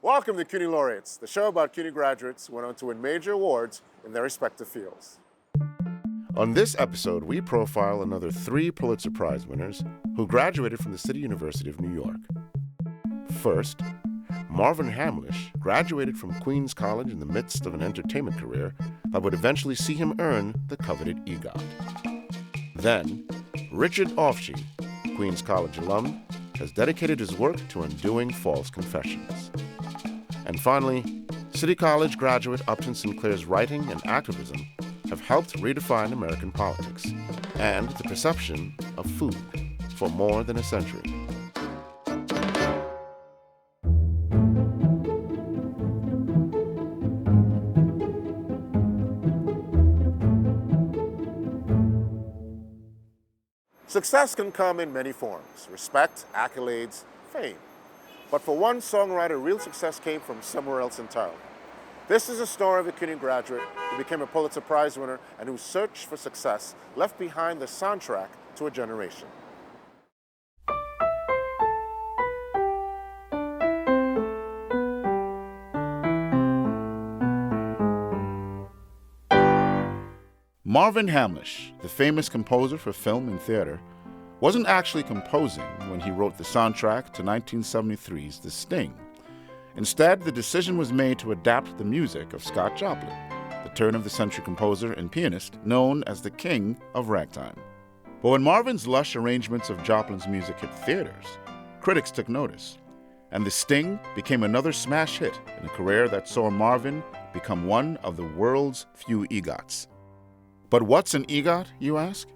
Welcome to CUNY Laureates, the show about CUNY graduates who went on to win major awards in their respective fields. On this episode, we profile another 3 Pulitzer Prize winners who graduated from the City University of New York. First, Marvin Hamlisch graduated from Queens College in the midst of an entertainment career that would eventually see him earn the coveted EGOT. Then, Richard Ofshie, Queens College alum, has dedicated his work to undoing false confessions. And finally, City College graduate Upton Sinclair's writing and activism have helped redefine American politics and the perception of food for more than a century. Success can come in many forms: respect, accolades, fame. But for one songwriter, real success came from somewhere else entirely. This is a story of a CUNY graduate who became a Pulitzer Prize winner and whose search for success left behind the soundtrack to a generation. Marvin Hamlisch, the famous composer for film and theater, wasn't actually composing when he wrote the soundtrack to 1973's The Sting. Instead, the decision was made to adapt the music of Scott Joplin, the turn-of-the-century composer and pianist known as the King of Ragtime. But when Marvin's lush arrangements of Joplin's music hit theaters, critics took notice, and The Sting became another smash hit in a career that saw Marvin become one of the world's few EGOTs. But what's an EGOT, you ask?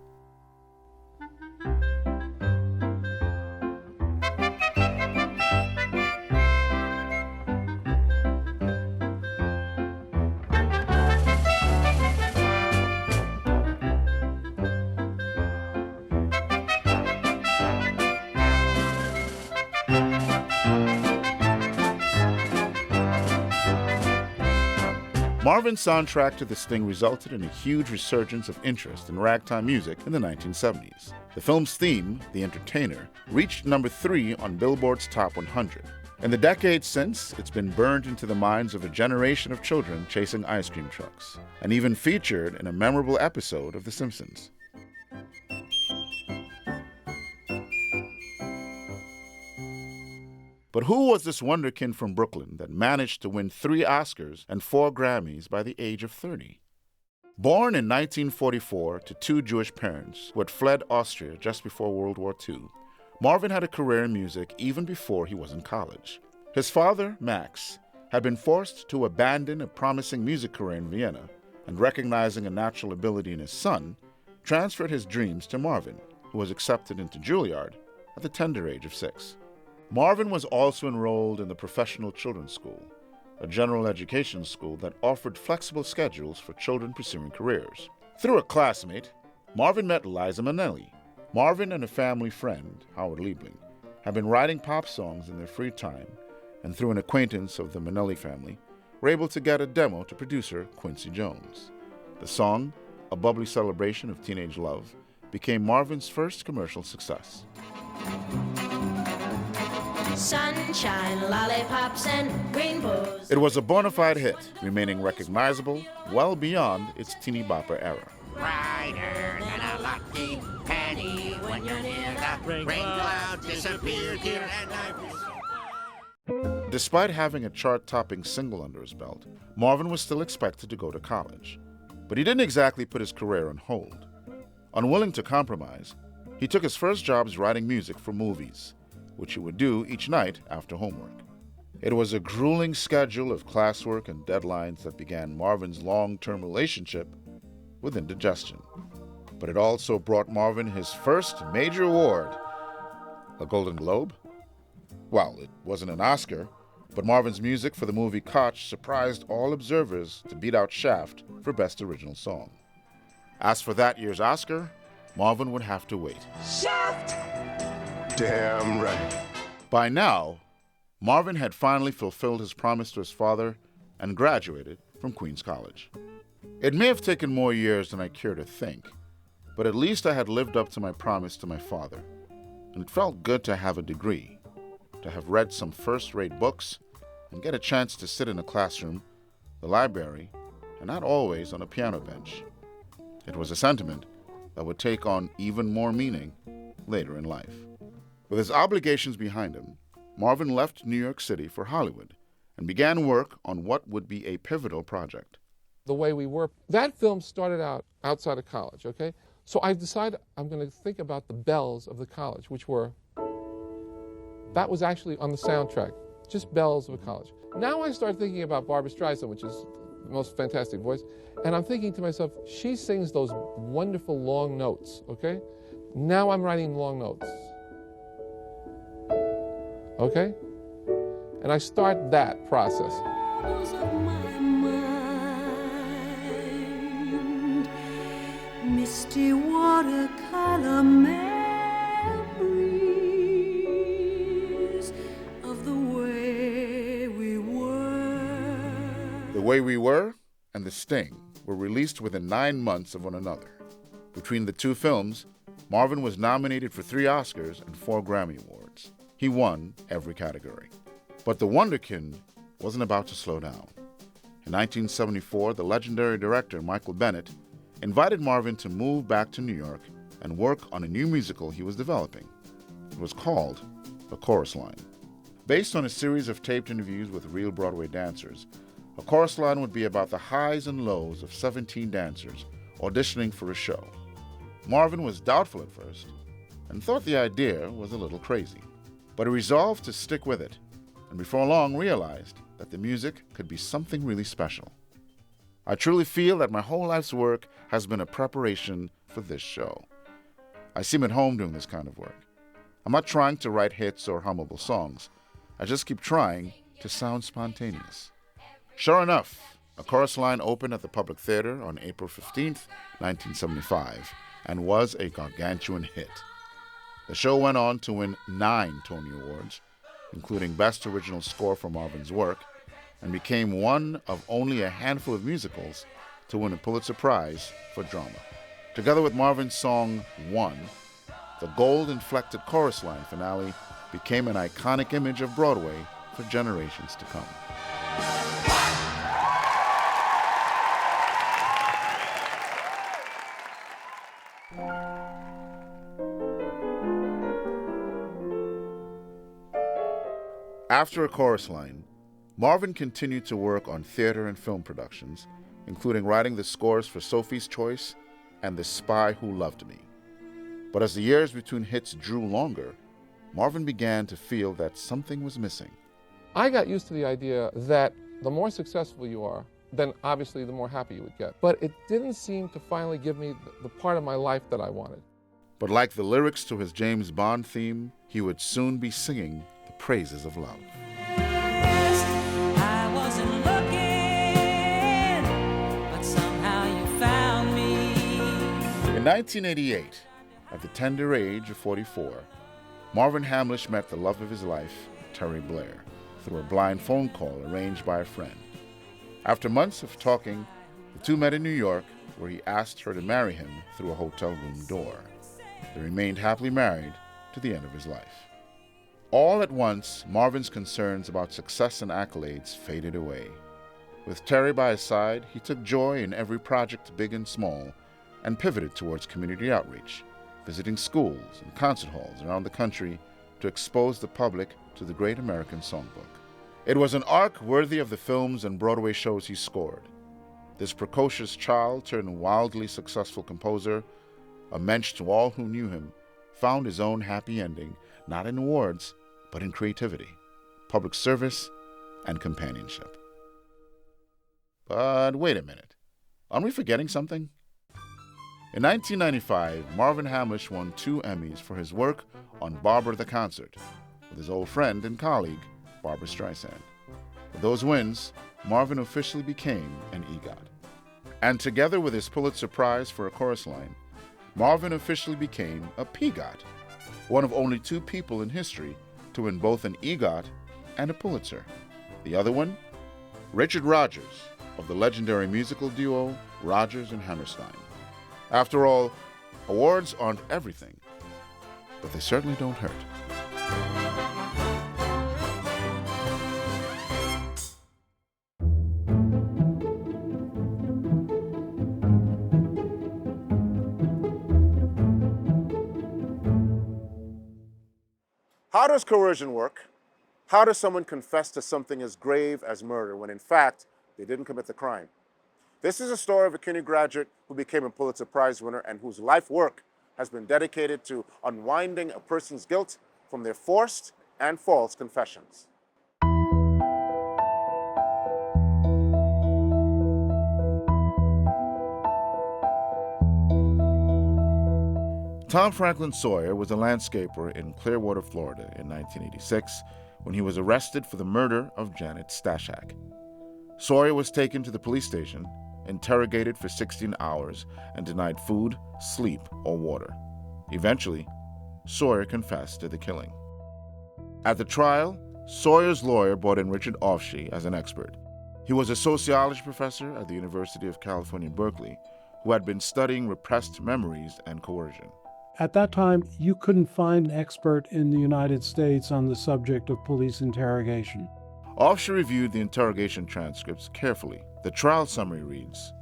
Marvin's soundtrack to The Sting resulted in a huge resurgence of interest in ragtime music in the 1970s. The film's theme, The Entertainer, reached number 3 on Billboard's Top 100. In the decades since, it's been burned into the minds of a generation of children chasing ice cream trucks, and even featured in a memorable episode of The Simpsons. But who was this wonderkind from Brooklyn that managed to win 3 Oscars and 4 Grammys by the age of 30? Born in 1944 to 2 Jewish parents who had fled Austria just before World War II, Marvin had a career in music even before he was in college. His father, Max, had been forced to abandon a promising music career in Vienna, and recognizing a natural ability in his son, transferred his dreams to Marvin, who was accepted into Juilliard at the tender age of 6. Marvin was also enrolled in the Professional Children's School, a general education school that offered flexible schedules for children pursuing careers. Through a classmate, Marvin met Liza Minnelli. Marvin and a family friend, Howard Liebling, had been writing pop songs in their free time, and through an acquaintance of the Minnelli family, were able to get a demo to producer Quincy Jones. The song, a bubbly celebration of teenage love, became Marvin's first commercial success. Sunshine, lollipops, and rainbows. It was a bona fide hit, remaining recognizable well beyond its teeny bopper era. Brighter than a lucky penny when you're near the rain cloud disappeared here and Despite having a chart-topping single under his belt, Marvin was still expected to go to college. But he didn't exactly put his career on hold. Unwilling to compromise, he took his first jobs writing music for movies, which he would do each night after homework. It was a grueling schedule of classwork and deadlines that began Marvin's long-term relationship with indigestion. But it also brought Marvin his first major award, a Golden Globe. Well, it wasn't an Oscar, but Marvin's music for the movie Koch surprised all observers to beat out Shaft for Best Original Song. As for that year's Oscar, Marvin would have to wait. Shaft! Damn right. By now, Marvin had finally fulfilled his promise to his father and graduated from Queens College. It may have taken more years than I care to think, but at least I had lived up to my promise to my father, and it felt good to have a degree, to have read some first-rate books, and get a chance to sit in a classroom, the library, and not always on a piano bench. It was a sentiment that would take on even more meaning later in life. With his obligations behind him, Marvin left New York City for Hollywood and began work on what would be a pivotal project. The Way We Were, that film started out outside of college, okay? So I decided I'm going to think about the bells of the college, which were, that was actually on the soundtrack, just bells of a college. Now I start thinking about Barbra Streisand, which is the most fantastic voice, and I'm thinking to myself, she sings those wonderful long notes, okay? Now I'm writing long notes, okay? And I start that process. Misty watercolor memories of the way we were. The Way We Were and The Sting were released within 9 months of one another. Between the two films, Marvin was nominated for 3 Oscars and 4 Grammy Awards. He won every category. But the Wonderkind wasn't about to slow down. In 1974, the legendary director Michael Bennett invited Marvin to move back to New York and work on a new musical he was developing. It was called A Chorus Line. Based on a series of taped interviews with real Broadway dancers, A Chorus Line would be about the highs and lows of 17 dancers auditioning for a show. Marvin was doubtful at first and thought the idea was a little crazy, but he resolved to stick with it, and before long realized that the music could be something really special. I truly feel that my whole life's work has been a preparation for this show. I seem at home doing this kind of work. I'm not trying to write hits or hummable songs. I just keep trying to sound spontaneous. Sure enough, A Chorus Line opened at the Public Theater on April 15th, 1975, and was a gargantuan hit. The show went on to win 9 Tony Awards, including Best Original Score for Marvin's work, and became one of only a handful of musicals to win a Pulitzer Prize for drama. Together with Marvin's song One, the gold-inflected chorus line finale became an iconic image of Broadway for generations to come. After A Chorus Line, Marvin continued to work on theater and film productions, including writing the scores for Sophie's Choice and The Spy Who Loved Me. But as the years between hits drew longer, Marvin began to feel that something was missing. I got used to the idea that the more successful you are, then obviously the more happy you would get. But it didn't seem to finally give me the part of my life that I wanted. But like the lyrics to his James Bond theme, he would soon be singing the praises of love. I wasn't looking, but somehow you found me. In 1988, at the tender age of 44, Marvin Hamlisch met the love of his life, Terry Blair, through a blind phone call arranged by a friend. After months of talking, the two met in New York, where he asked her to marry him through a hotel room door. They remained happily married to the end of his life. All at once, Marvin's concerns about success and accolades faded away. With Terry by his side, he took joy in every project, big and small, and pivoted towards community outreach, visiting schools and concert halls around the country to expose the public to the great American songbook. It was an arc worthy of the films and Broadway shows he scored. This precocious child turned wildly successful composer, a mensch to all who knew him, found his own happy ending, not in awards, but in creativity, public service, and companionship. But wait a minute. Aren't we forgetting something? In 1995, Marvin Hamlisch won 2 Emmys for his work on Barbra the Concert with his old friend and colleague, Barbra Streisand. With those wins, Marvin officially became an EGOT. And together with his Pulitzer Prize for A Chorus Line, Marvin officially became a PGOT, one of only 2 people in history to win both an EGOT and a Pulitzer. The other one? Richard Rodgers, of the legendary musical duo Rodgers and Hammerstein. After all, awards aren't everything, but they certainly don't hurt. How does coercion work? How does someone confess to something as grave as murder when in fact they didn't commit the crime? This is a story of a CUNY graduate who became a Pulitzer Prize winner and whose life work has been dedicated to unwinding a person's guilt from their forced and false confessions. Tom Franklin Sawyer was a landscaper in Clearwater, Florida in 1986 when he was arrested for the murder of Janet Stashak. Sawyer was taken to the police station, interrogated for 16 hours, and denied food, sleep, or water. Eventually, Sawyer confessed to the killing. At the trial, Sawyer's lawyer brought in Richard Ofshe as an expert. He was a sociology professor at the University of California, Berkeley, who had been studying repressed memories and coercion. At that time, you couldn't find an expert in the United States on the subject of police interrogation. Ofshe reviewed the interrogation transcripts carefully. The trial summary reads,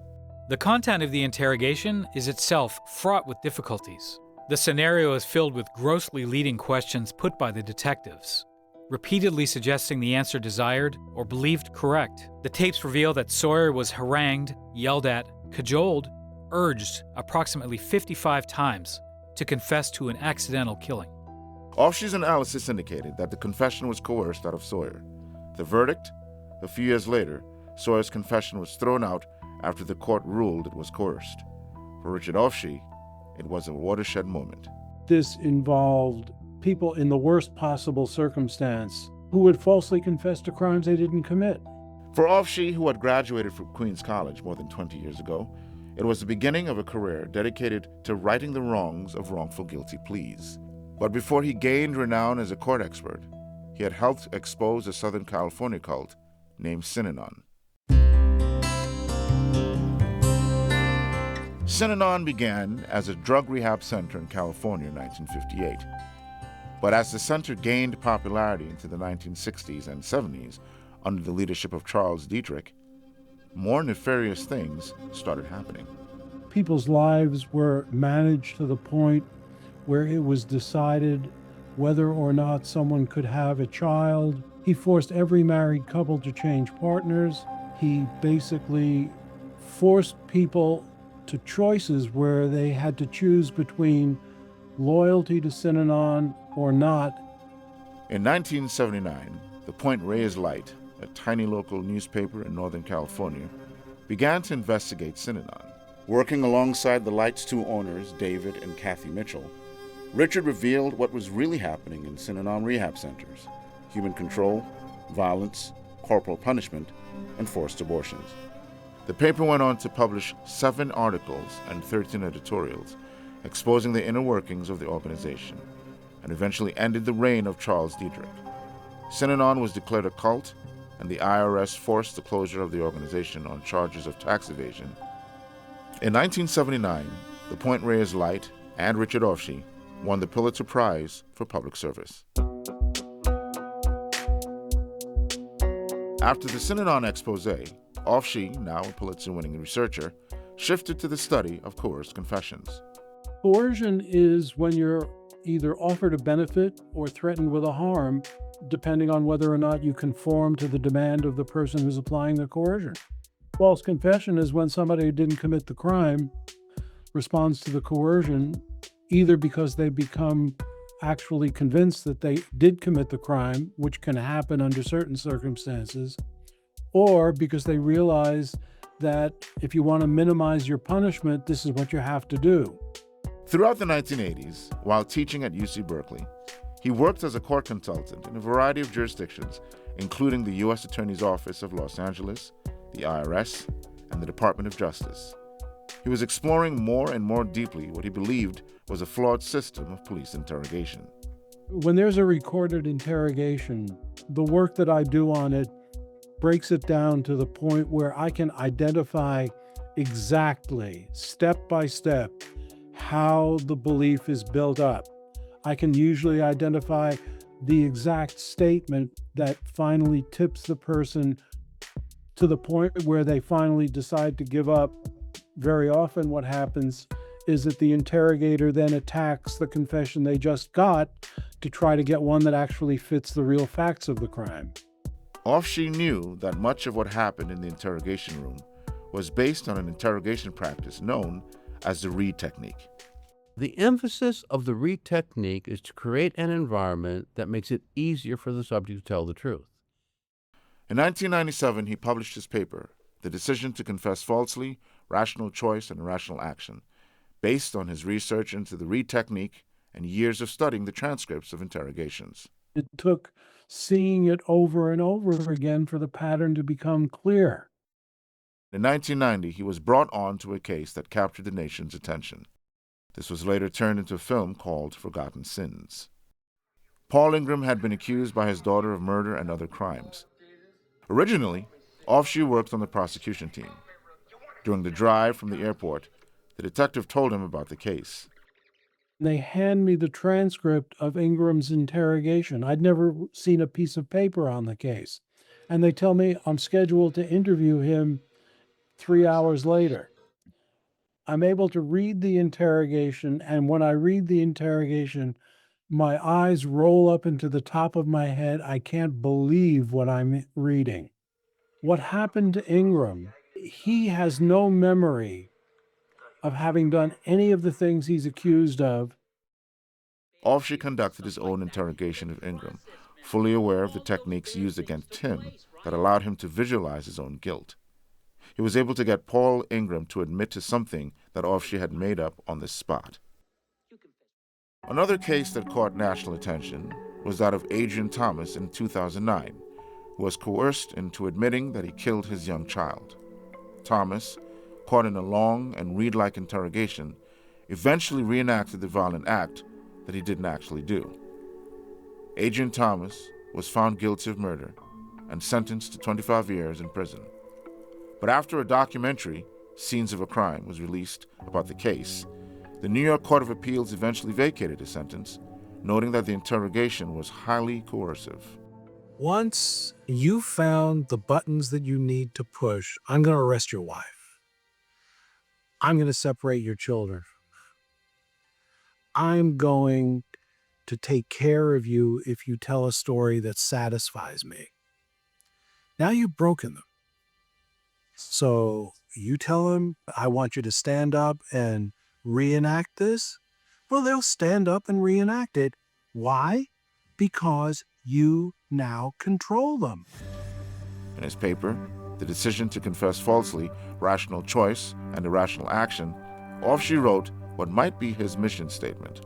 "The content of the interrogation is itself fraught with difficulties. The scenario is filled with grossly leading questions put by the detectives, repeatedly suggesting the answer desired or believed correct. The tapes reveal that Sawyer was harangued, yelled at, cajoled, urged approximately 55 times to confess to an accidental killing." Ofshe's analysis indicated that the confession was coerced out of Sawyer. The verdict? A few years later, Sawyer's confession was thrown out after the court ruled it was coerced. For Richard Ofshe, it was a watershed moment. This involved people in the worst possible circumstance who would falsely confess to crimes they didn't commit. For Ofshe, who had graduated from Queens College more than 20 years ago, it was the beginning of a career dedicated to righting the wrongs of wrongful guilty pleas. But before he gained renown as a court expert, he had helped expose a Southern California cult named Synanon. Synanon began as a drug rehab center in California in 1958. But as the center gained popularity into the 1960s and 70s under the leadership of Charles Dietrich, more nefarious things started happening. People's lives were managed to the point where it was decided whether or not someone could have a child. He forced every married couple to change partners. He basically forced people to choices where they had to choose between loyalty to Synanon or not. In 1979, the Point Reyes Light, a tiny local newspaper in Northern California, began to investigate Synanon. Working alongside the Light's two owners, David and Kathy Mitchell, Richard revealed what was really happening in Synanon rehab centers: human control, violence, corporal punishment, and forced abortions. The paper went on to publish 7 articles and 13 editorials, exposing the inner workings of the organization, and eventually ended the reign of Charles Dietrich. Synanon was declared a cult, and the IRS forced the closure of the organization on charges of tax evasion. In 1979, the Point Reyes Light and Richard Ofshe won the Pulitzer Prize for public service. After the Synanon expose, Ofshe, now a Pulitzer-winning researcher, shifted to the study of coerced confessions. Coercion is when you're either offered a benefit or threatened with a harm, depending on whether or not you conform to the demand of the person who's applying the coercion. False confession is when somebody who didn't commit the crime responds to the coercion, either because they become actually convinced that they did commit the crime, which can happen under certain circumstances, or because they realize that if you want to minimize your punishment, this is what you have to do. Throughout the 1980s, while teaching at UC Berkeley, he worked as a court consultant in a variety of jurisdictions, including the U.S. Attorney's Office of Los Angeles, the IRS, and the Department of Justice. He was exploring more and more deeply what he believed was a flawed system of police interrogation. When there's a recorded interrogation, the work that I do on it breaks it down to the point where I can identify exactly, step by step, how the belief is built up. I can usually identify the exact statement that finally tips the person to the point where they finally decide to give up. Very often what happens is that the interrogator then attacks the confession they just got to try to get one that actually fits the real facts of the crime. Ofshe knew that much of what happened in the interrogation room was based on an interrogation practice known as the Reid technique. The emphasis of the Reid technique is to create an environment that makes it easier for the subject to tell the truth. In 1997, he published his paper, The Decision to Confess Falsely, Rational Choice and Irrational Action, based on his research into the Reid technique and years of studying the transcripts of interrogations. It took seeing it over and over again for the pattern to become clear. In 1990, he was brought on to a case that captured the nation's attention. This was later turned into a film called Forgotten Sins. Paul Ingram had been accused by his daughter of murder and other crimes. Originally, Ofshe worked on the prosecution team. During the drive from the airport, the detective told him about the case. They hand me the transcript of Ingram's interrogation. I'd never seen a piece of paper on the case. And they tell me I'm scheduled to interview him 3 hours later. I'm able to read the interrogation, and when I read the interrogation, my eyes roll up into the top of my head. I can't believe what I'm reading. What happened to Ingram? He has no memory of having done any of the things he's accused of. Ofshe conducted his own interrogation of Ingram, fully aware of the techniques used against him that allowed him to visualize his own guilt. He was able to get Paul Ingram to admit to something that Ofshe had made up on the spot. Another case that caught national attention was that of Adrian Thomas in 2009, who was coerced into admitting that he killed his young child. Thomas, caught in a long and Reid-like interrogation, eventually reenacted the violent act that he didn't actually do. Adrian Thomas was found guilty of murder and sentenced to 25 years in prison. But after a documentary, Scenes of a Crime, was released about the case, the New York Court of Appeals eventually vacated his sentence, noting that the interrogation was highly coercive. Once you found the buttons that you need to push, I'm going to arrest your wife. I'm going to separate your children. I'm going to take care of you if you tell a story that satisfies me. Now you've broken them. So you tell them, I want you to stand up and reenact this. Well, they'll stand up and reenact it. Why? Because you now control them. In his paper, The Decision to Confess Falsely, Rational Choice and Irrational Action, Ofshe wrote what might be his mission statement.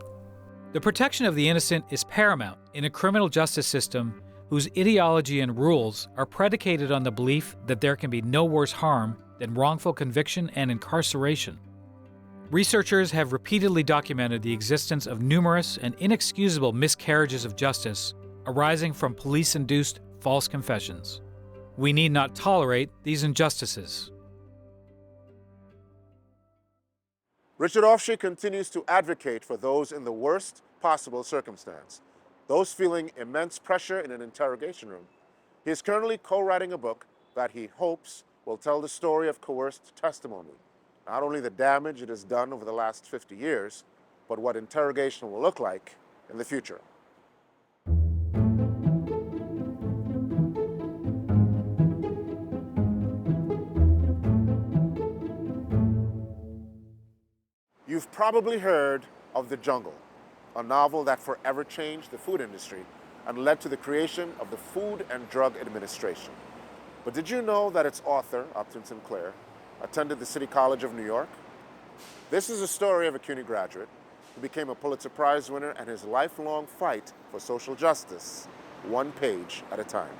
The protection of the innocent is paramount in a criminal justice system whose ideology and rules are predicated on the belief that there can be no worse harm than wrongful conviction and incarceration. Researchers have repeatedly documented the existence of numerous and inexcusable miscarriages of justice arising from police-induced false confessions. We need not tolerate these injustices. Richard Ofshe continues to advocate for those in the worst possible circumstance, those feeling immense pressure in an interrogation room. He is currently co-writing a book that he hopes will tell the story of coerced testimony, not only the damage it has done over the last 50 years, but what interrogation will look like in the future. You've probably heard of The Jungle, a novel that forever changed the food industry and led to the creation of the Food and Drug Administration. But did you know that its author, Upton Sinclair, attended the City College of New York? This is a story of a CUNY graduate who became a Pulitzer Prize winner and his lifelong fight for social justice, one page at a time.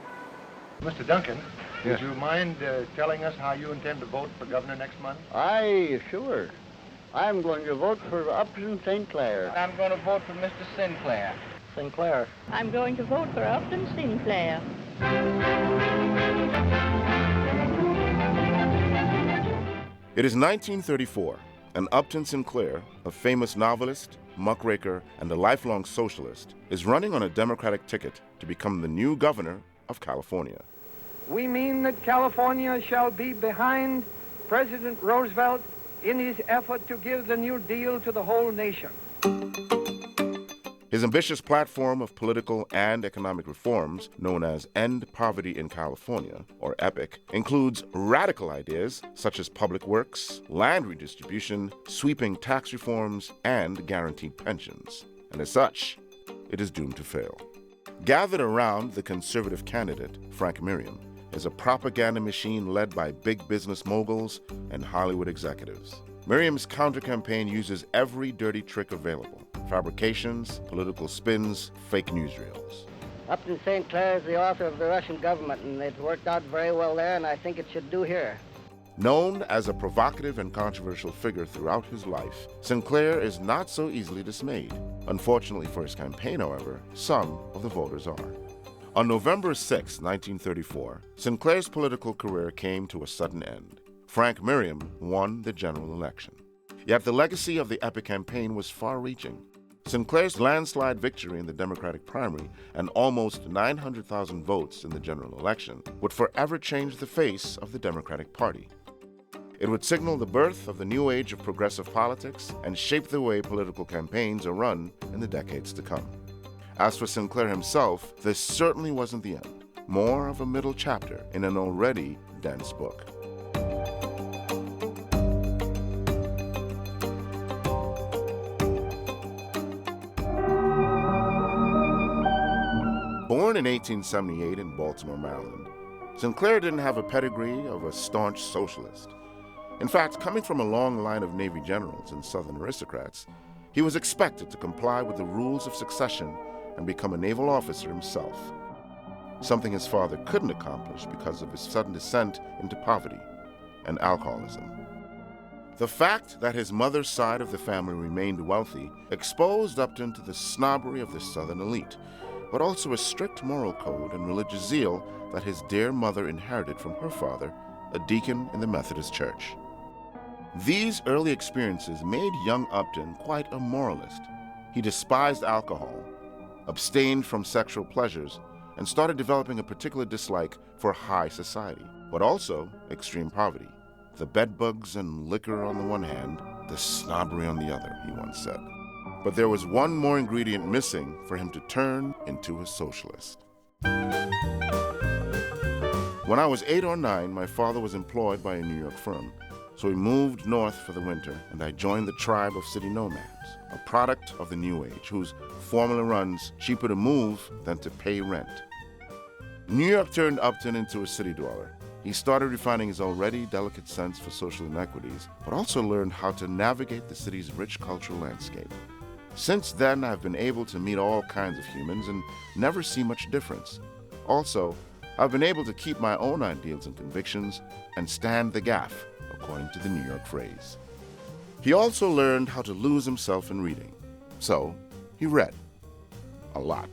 Mr. Duncan, would you mind telling us how you intend to vote for governor next month? Aye, sure. I'm going to vote for Upton Sinclair. I'm going to vote for Mr. Sinclair. Sinclair. I'm going to vote for Upton Sinclair. It is 1934, and Upton Sinclair, a famous novelist, muckraker, and a lifelong socialist, is running on a Democratic ticket to become the new governor of California. We mean that California shall be behind President Roosevelt in his effort to give the New Deal to the whole nation. His ambitious platform of political and economic reforms, known as End Poverty in California, or EPIC, includes radical ideas such as public works, land redistribution, sweeping tax reforms, and guaranteed pensions. And as such, it is doomed to fail. Gathered around the conservative candidate, Frank Merriam, is a propaganda machine led by big business moguls and Hollywood executives. Merriam's counter-campaign uses every dirty trick available: fabrications, political spins, fake newsreels. Upton St. Clair is the author of The Russian Government, and it's worked out very well there, and I think it should do here. Known as a provocative and controversial figure throughout his life, Sinclair is not so easily dismayed. Unfortunately for his campaign, however, some of the voters are. On November 6, 1934, Sinclair's political career came to a sudden end. Frank Merriam won the general election. Yet the legacy of the EPIC campaign was far-reaching. Sinclair's landslide victory in the Democratic primary and almost 900,000 votes in the general election would forever change the face of the Democratic Party. It would signal the birth of the new age of progressive politics and shape the way political campaigns are run in the decades to come. As for Sinclair himself, this certainly wasn't the end, more of a middle chapter in an already dense book. Born in 1878 in Baltimore, Maryland, Sinclair didn't have a pedigree of a staunch socialist. In fact, coming from a long line of Navy generals and Southern aristocrats, he was expected to comply with the rules of succession and become a naval officer himself, something his father couldn't accomplish because of his sudden descent into poverty and alcoholism. The fact that his mother's side of the family remained wealthy exposed Upton to the snobbery of the Southern elite, but also a strict moral code and religious zeal that his dear mother inherited from her father, a deacon in the Methodist Church. These early experiences made young Upton quite a moralist. He despised alcohol, abstained from sexual pleasures, and started developing a particular dislike for high society, but also extreme poverty. The bedbugs and liquor on the one hand, the snobbery on the other, he once said. But there was one more ingredient missing for him to turn into a socialist. When I was 8 or 9, my father was employed by a New York firm, so we moved north for the winter, and I joined the tribe of city nomads, a product of the New Age, whose formula runs, cheaper to move than to pay rent. New York turned Upton into a city dweller. He started refining his already delicate sense for social inequities, but also learned how to navigate the city's rich cultural landscape. Since then, I've been able to meet all kinds of humans and never see much difference. Also, I've been able to keep my own ideals and convictions and stand the gaff, according to the New York phrase. He also learned how to lose himself in reading. So, he read. A lot.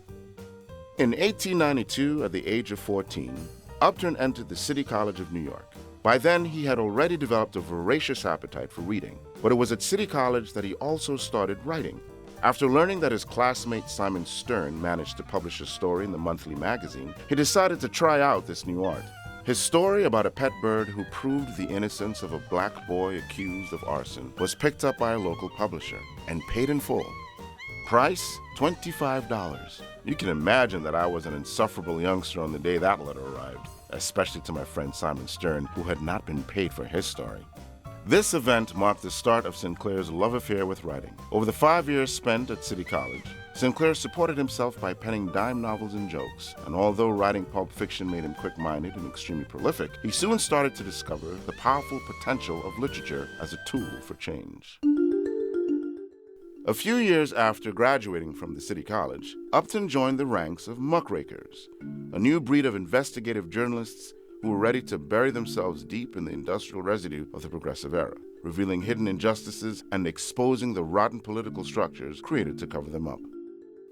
In 1892, at the age of 14, Upton entered the City College of New York. By then, he had already developed a voracious appetite for reading, but it was at City College that he also started writing. After learning that his classmate Simon Stern managed to publish a story in the monthly magazine, he decided to try out this new art. His story about a pet bird who proved the innocence of a black boy accused of arson was picked up by a local publisher and paid in full. Price, $25. You can imagine that I was an insufferable youngster on the day that letter arrived, especially to my friend Simon Stern, who had not been paid for his story. This event marked the start of Sinclair's love affair with writing. Over the 5 years spent at City College, Sinclair supported himself by penning dime novels and jokes, and although writing pulp fiction made him quick-minded and extremely prolific, he soon started to discover the powerful potential of literature as a tool for change. A few years after graduating from the City College, Upton joined the ranks of muckrakers, a new breed of investigative journalists who were ready to bury themselves deep in the industrial residue of the Progressive Era, revealing hidden injustices and exposing the rotten political structures created to cover them up.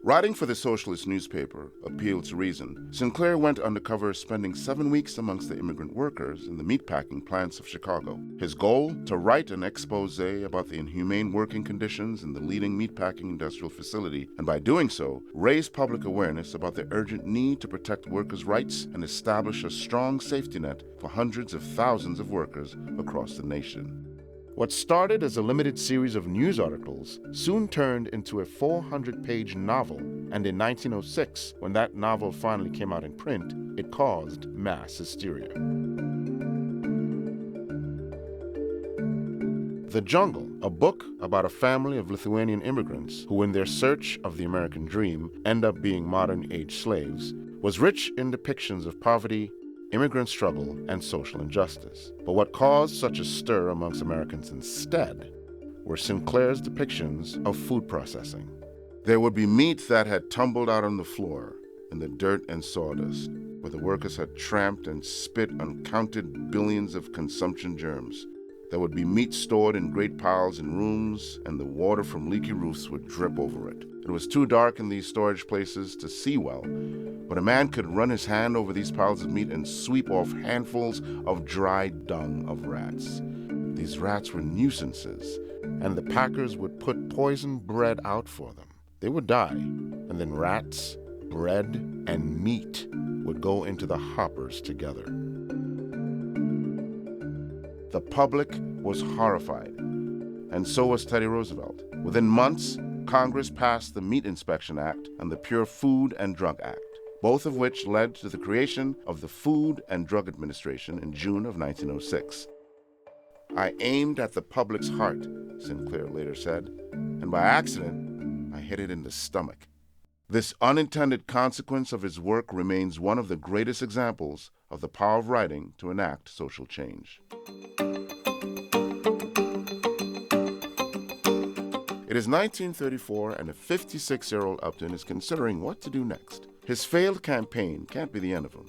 Writing for the socialist newspaper, Appeal to Reason, Sinclair went undercover, spending 7 weeks amongst the immigrant workers in the meatpacking plants of Chicago. His goal? To write an expose about the inhumane working conditions in the leading meatpacking industrial facility, and by doing so, raise public awareness about the urgent need to protect workers' rights and establish a strong safety net for hundreds of thousands of workers across the nation. What started as a limited series of news articles soon turned into a 400-page novel, and in 1906, when that novel finally came out in print, it caused mass hysteria. The Jungle, a book about a family of Lithuanian immigrants who, in their search of the American dream, end up being modern-age slaves, was rich in depictions of poverty, immigrant struggle, and social injustice. But what caused such a stir amongst Americans instead were Sinclair's depictions of food processing. There would be meat that had tumbled out on the floor in the dirt and sawdust, where the workers had tramped and spit uncounted billions of consumption germs. There would be meat stored in great piles in rooms, and the water from leaky roofs would drip over it. It was too dark in these storage places to see well, but a man could run his hand over these piles of meat and sweep off handfuls of dry dung of rats. These rats were nuisances, and the packers would put poisoned bread out for them. They would die, and then rats, bread, and meat would go into the hoppers together. The public was horrified, and so was Teddy Roosevelt. Within months, Congress passed the Meat Inspection Act and the Pure Food and Drug Act, both of which led to the creation of the Food and Drug Administration in June of 1906. "I aimed at the public's heart," Sinclair later said, "and by accident, I hit it in the stomach." This unintended consequence of his work remains one of the greatest examples of the power of writing to enact social change. It is 1934, and a 56-year-old Upton is considering what to do next. His failed campaign can't be the end of him.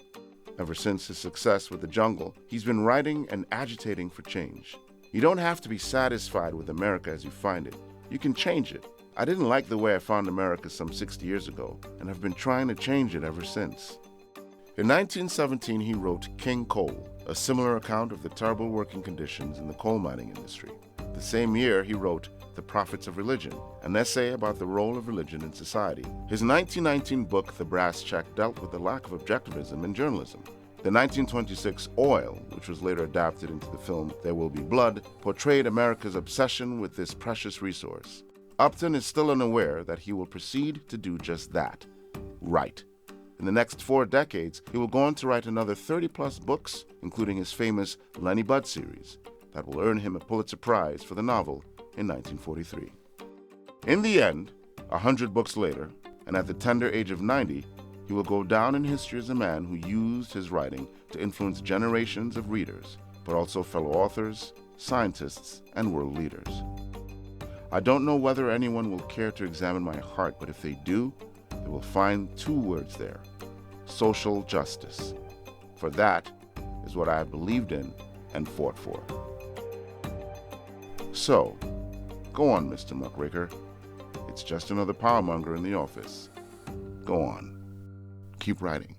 Ever since his success with The Jungle, he's been writing and agitating for change. You don't have to be satisfied with America as you find it. You can change it. I didn't like the way I found America some 60 years ago, and I've been trying to change it ever since. In 1917, he wrote King Coal, a similar account of the terrible working conditions in the coal mining industry. The same year, he wrote The Prophets of Religion, an essay about the role of religion in society. His 1919 book, The Brass Check, dealt with the lack of objectivism in journalism. The 1926 Oil, which was later adapted into the film There Will Be Blood, portrayed America's obsession with this precious resource. Upton is still unaware that he will proceed to do just that, write. In the next 4 decades, he will go on to write another 30-plus books, including his famous Lenny Budd series, that will earn him a Pulitzer Prize for the novel in 1943. In the end, 100 books later, and at the tender age of 90, he will go down in history as a man who used his writing to influence generations of readers, but also fellow authors, scientists, and world leaders. I don't know whether anyone will care to examine my heart, but if they do, they will find 2 words there: social justice. For that is what I have believed in and fought for. So, go on, Mr. Muckraker. It's just another powermonger in the office. Go on. Keep writing.